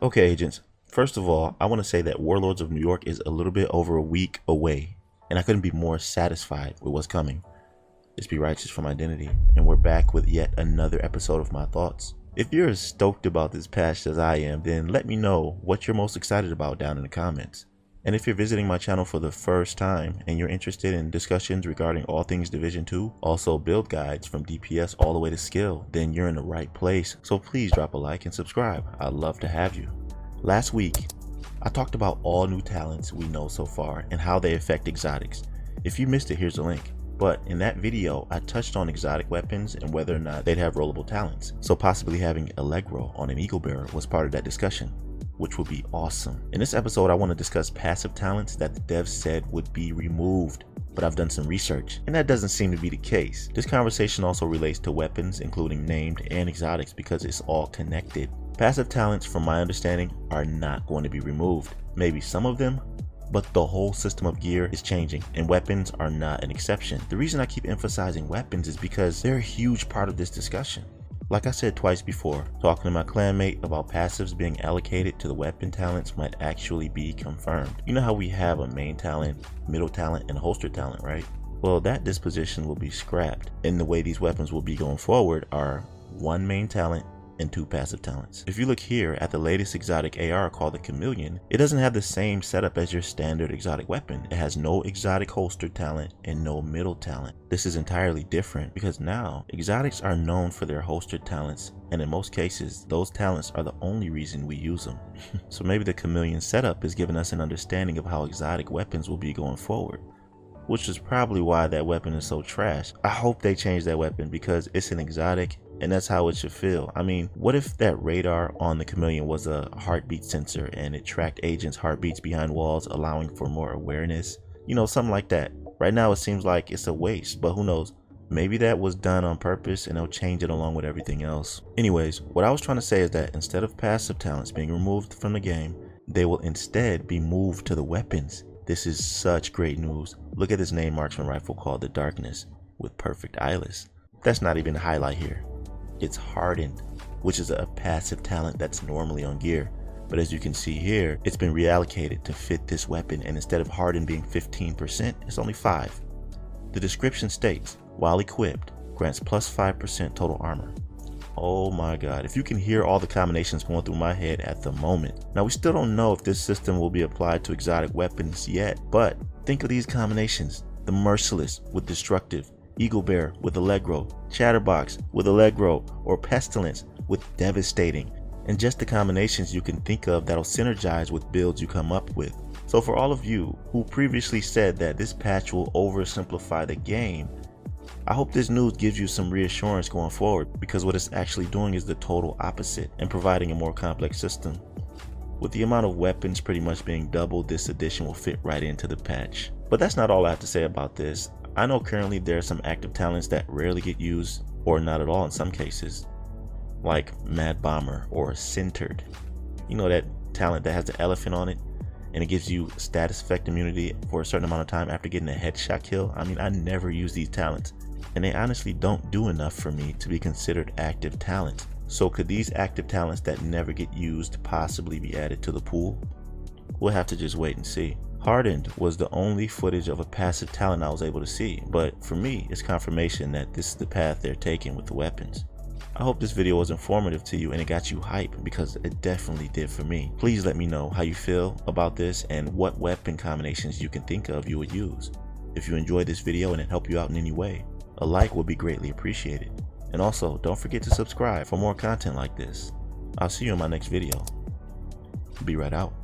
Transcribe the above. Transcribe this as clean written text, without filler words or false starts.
Okay, agents. First of all, I want to say that Warlords of New York is a little bit over a week away, and I couldn't be more satisfied with what's coming. Just be righteous from identity, and we're back with yet another episode of my thoughts. If you're as stoked about this patch as I am, then let me know what you're most excited about down in the comments. And if you're visiting my channel for the first time and you're interested in discussions regarding all things Division 2, also build guides from DPS all the way to skill, then you're in the right place. So please drop a like and subscribe. I'd love to have you. Last week, I talked about all new talents we know so far and how they affect exotics. If you missed it, here's a link. But in that video, I touched on exotic weapons and whether or not they'd have rollable talents. So possibly having Allegro on an Eagle Bearer was part of that discussion, which would be awesome. In this episode, I want to discuss passive talents that the devs said would be removed, but I've done some research, and that doesn't seem to be the case. This conversation also relates to weapons, including named and exotics, because it's all connected. Passive talents, from my understanding, are not going to be removed. Maybe some of them, but the whole system of gear is changing, and weapons are not an exception. The reason I keep emphasizing weapons is because they're a huge part of this discussion. Like I said twice before, talking to my clanmate about passives being allocated to the weapon talents might actually be confirmed. You know how we have a main talent, middle talent, and holster talent, right? Well, that disposition will be scrapped, and the way these weapons will be going forward are one main talent and two passive talents. If you look here at the latest exotic AR called the Chameleon, it doesn't have the same setup as your standard exotic weapon. It has no exotic holster talent and no middle talent. This is entirely different because now exotics are known for their holster talents, and in most cases those talents are the only reason we use them. So maybe the Chameleon setup is giving us an understanding of how exotic weapons will be going forward, which is probably why that weapon is so trash. I hope they change that weapon because it's an exotic and that's how it should feel. I mean, what if that radar on the Chameleon was a heartbeat sensor and it tracked agents' heartbeats behind walls, allowing for more awareness? You know, something like that. Right now it seems like it's a waste, but who knows? Maybe that was done on purpose and they'll change it along with everything else. Anyways, what I was trying to say is that instead of passive talents being removed from the game, they will instead be moved to the weapons. This is such great news. Look at this name marksman rifle called the Darkness with perfect eyeless. That's not even the highlight here. It's Hardened, which is a passive talent that's normally on gear. But as you can see here, it's been reallocated to fit this weapon, and instead of Hardened being 15%, it's only 5%. The description states, while equipped, grants plus 5% total armor. Oh my god, if you can hear all the combinations going through my head at the moment. Now we still don't know if this system will be applied to exotic weapons yet, but think of these combinations. The Merciless with Destructive, Eagle Bear with Allegro, Chatterbox with Allegro, or Pestilence with Devastating, and just the combinations you can think of that'll synergize with builds you come up with. So for all of you who previously said that this patch will oversimplify the game, I hope this news gives you some reassurance going forward, because what it's actually doing is the total opposite and providing a more complex system. With the amount of weapons pretty much being doubled, this addition will fit right into the patch. But that's not all I have to say about this. I know currently there are some active talents that rarely get used, or not at all in some cases, like Mad Bomber or Centered. You know, that talent that has the elephant on it and it gives you status effect immunity for a certain amount of time after getting a headshot kill. I mean, I never use these talents and they honestly don't do enough for me to be considered active talents. So could these active talents that never get used possibly be added to the pool? We'll have to just wait and see. Hardened was the only footage of a passive talent I was able to see, but for me, it's confirmation that this is the path they're taking with the weapons. I hope this video was informative to you and it got you hype, because it definitely did for me. Please let me know how you feel about this and what weapon combinations you can think of you would use. If you enjoyed this video and it helped you out in any way, a like would be greatly appreciated. And also, don't forget to subscribe for more content like this. I'll see you in my next video. Be right out.